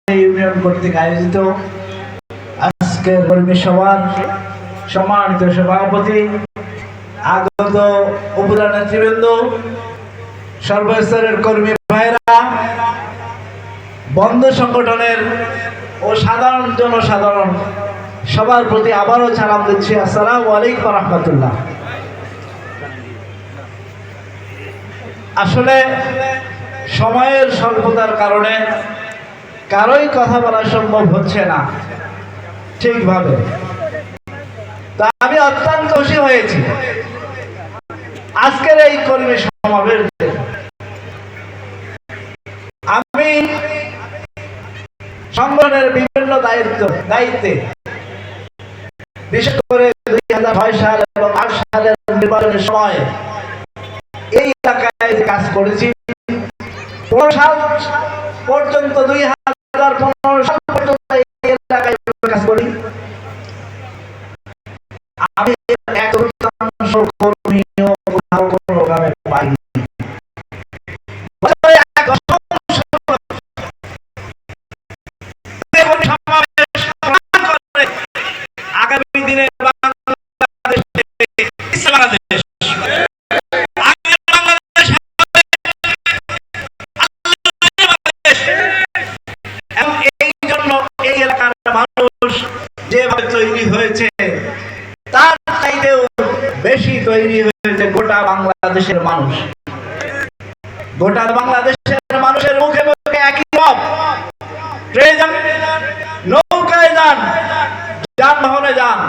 Union কর্তৃক আয়োজিত আজকের কর্মী সভার সম্মানিত সভাপতি, আগত উপজেলা নেতৃবৃন্দ, সর্বস্তরের কর্মী ভাইরা, বন্ধু সংগঠনের ও সাধারণ জনসাধারণ সবার প্রতি আবারও সালাম দিচ্ছি। আসসালামু আলাইকুম রাহমাতুল্লাহ। আসলে সময়ের স্বল্পতার কারণে কারোই কথা বলা সম্ভব হচ্ছে না ঠিকভাবে। তা আমি অত্যন্ত খুশি হয়েছি আজকের এই কর্মী সমাবেশ। আমি সংগঠনের বিভিন্ন দায়িত্বে বিশেষ করে 2006 সাল এবং 8 সালের নির্বাচনের সময় এই এলাকায় কাজ করেছি। 15 সাল পর্যন্ত 2015 সাল পর্যন্ত এই এলাকায় কাজ করি। আমি এক শতাংশ কর্মীও কোনো গ্রামে পাইনি। আগামী দিনে মানুষ যেভাবে তৈরি হয়েছে তার চাইতেও বেশি তৈরি হয়েছে গোটা বাংলাদেশের মানুষ। গোটা বাংলাদেশের মানুষের মুখে মুখে একই রব, ট্রেনে যান, নৌকায় যান, যানবাহনে যান,